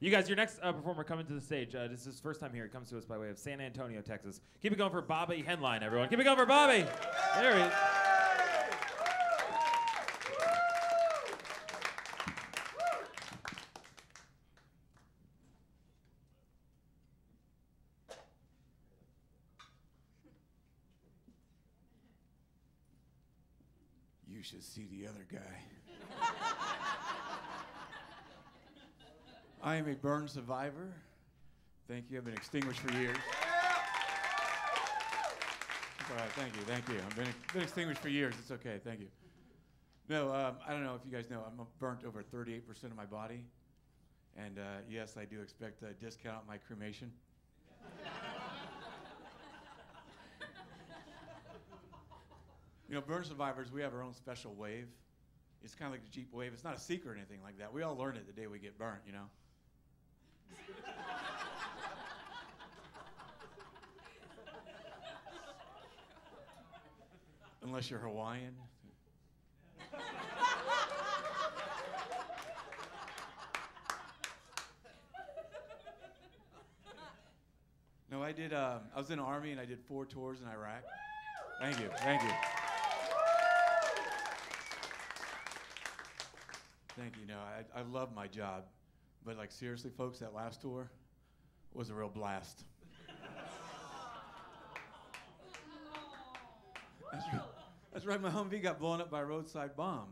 You guys, your next performer coming to the stage. This is his first time here. He comes to us by way of San Antonio, Texas. Keep it going for Bobby Henline, everyone. Keep it going for Bobby. There he is. You should see the other guy. I am a burn survivor. Thank you. I've been extinguished for years. All right, thank you. I've been extinguished for years. It's okay. Thank you. No, I don't know if you guys know, I'm burnt over 38% of my body. And yes, I do expect a discount on my cremation. You know, burn survivors, we have our own special wave. It's kind of like the Jeep wave. It's not a secret or anything like that. We all learn it the day we get burnt, you know. Unless you're Hawaiian. No, I did, I was in the Army and I did 4 tours in Iraq. Thank you. Thank you. No, I love my job. But like seriously, folks, that last tour was a real blast. That's right, my Humvee got blown up by a roadside bomb.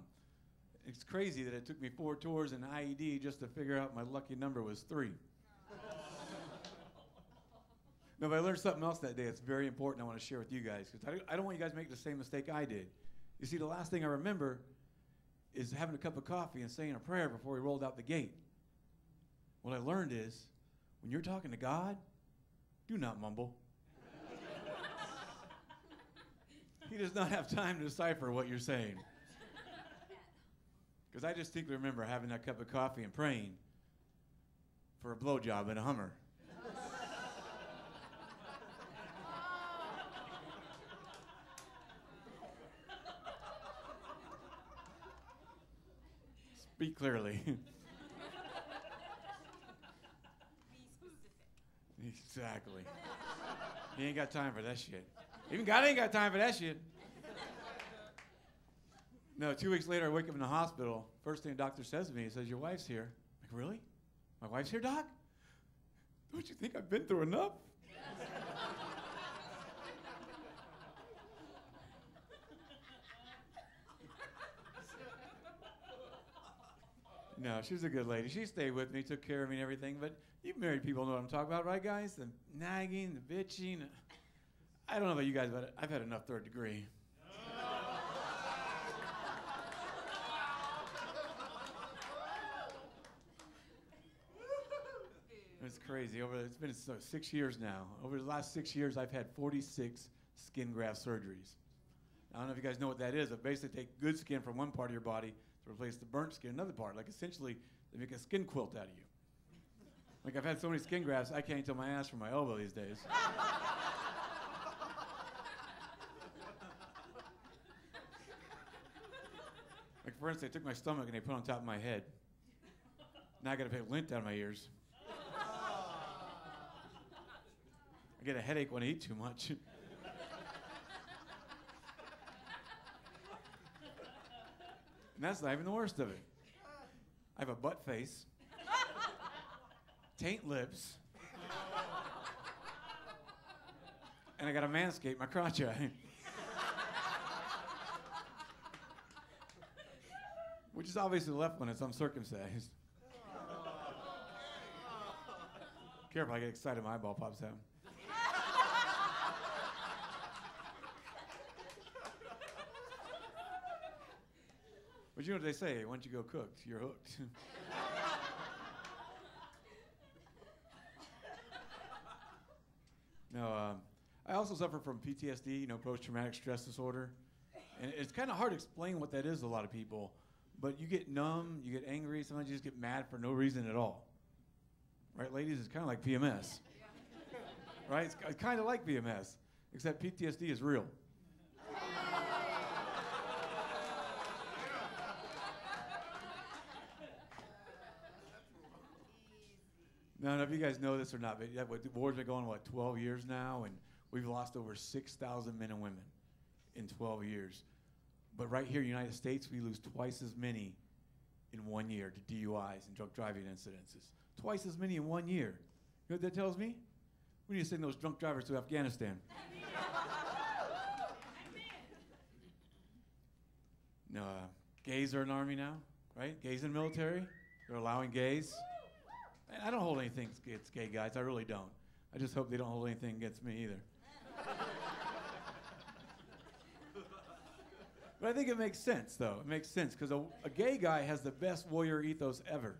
It's crazy that it took me 4 tours in IED just to figure out my lucky number was 3. No, but I learned something else that day that's very important I want to share with you guys, because I don't want you guys to make the same mistake I did. You see, the last thing I remember is having a cup of coffee and saying a prayer before we rolled out the gate. What I learned is, when you're talking to God, do not mumble. He does not have time to decipher what you're saying. Because I distinctly remember having that cup of coffee and praying for a blowjob in a Hummer. Speak clearly. Exactly. He ain't got time for that shit. Even God ain't got time for that shit. No, 2 weeks later, I wake up in the hospital. First thing the doctor says to me, he says, "Your wife's here." I'm like, really? My wife's here, Doc? Don't you think I've been through enough? No, she was a good lady. She stayed with me, took care of me and everything. But you married people know what I'm talking about, right, guys? The nagging, the bitching. I don't know about you guys, but I've had enough 3rd degree. It's crazy. It's been 6 years now. Over the last 6 years, I've had 46 skin graft surgeries. I don't know if you guys know what that is, but basically take good skin from one part of your body to replace the burnt skin in another part. Like essentially, they make a skin quilt out of you. Like I've had so many skin grafts, I can't tell my ass from my elbow these days. Like for instance, they took my stomach and they put it on top of my head. Now I gotta pay lint down my ears. I get a headache when I eat too much. And that's not even the worst of it. I have a butt face, taint lips, and I got a manscape my crotch eye. Which is obviously the left one, it's uncircumcised. Careful, I get excited, my eyeball pops out. But you know what they say, once you go cooked, you're hooked. No, I also suffer from PTSD, post-traumatic stress disorder. And it's kind of hard to explain what that is to a lot of people. But you get numb, you get angry, sometimes you just get mad for no reason at all. Right, ladies? It's kind of like PMS. Right? It's kind of like PMS, except PTSD is real. No, I don't know if you guys know this or not, but the wars are going, 12 years now, and we've lost over 6,000 men and women in 12 years. But right here in the United States, we lose twice as many in 1 year to DUIs and drunk driving incidences. Twice as many in 1 year. You know what that tells me? We need to send those drunk drivers to Afghanistan. No, gays are in the army now, right? Gays in the military. They're allowing gays. And I don't hold anything against gay guys. I really don't. I just hope they don't hold anything against me either. But I think it makes sense, though. It makes sense because a gay guy has the best warrior ethos ever,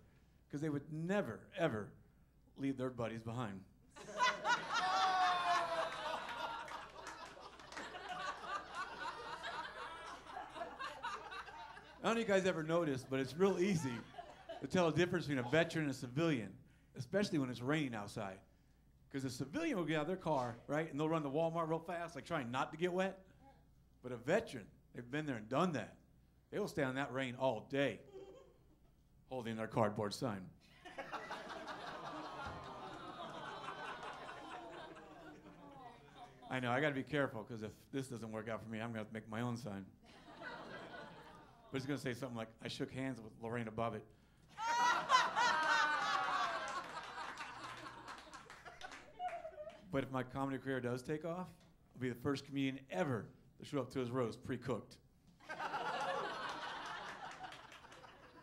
because they would never, ever leave their buddies behind. I don't know if you guys ever noticed, but it's real easy to tell the difference between a veteran and a civilian, especially when it's raining outside. Because a civilian will get out of their car, right, and they'll run to Walmart real fast, like trying not to get wet. But a veteran, they've been there and done that. They will stay in that rain all day, holding their cardboard sign. I know, I got to be careful, because if this doesn't work out for me, I'm going to have to make my own sign. But it's going to say something like, I shook hands with Lorena Bobbitt. But if my comedy career does take off, I'll be the first comedian ever to show up to his roast pre-cooked.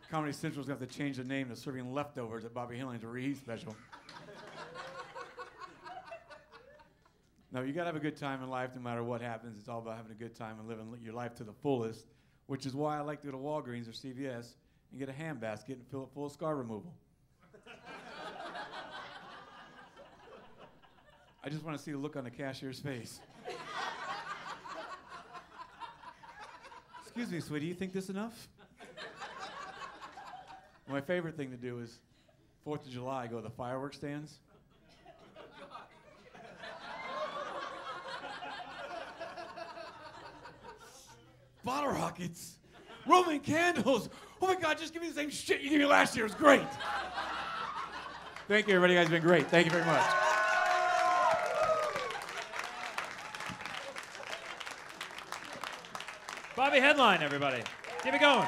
Comedy Central's going to have to change the name to Serving Leftovers at Bobby Henline's Reheat Special. No, you got to have a good time in life no matter what happens. It's all about having a good time and living your life to the fullest, which is why I like to go to Walgreens or CVS and get a hand basket and fill it full of scar removal. I just want to see the look on the cashier's face. Excuse me, sweetie, you think this enough? My favorite thing to do is 4th of July, go to the fireworks stands. Bottle rockets, Roman candles. Oh my God, just give me the same shit you gave me last year. It was great. Thank you, everybody. You guys have been great. Thank you very much. Bobby Henline, everybody. Keep it going.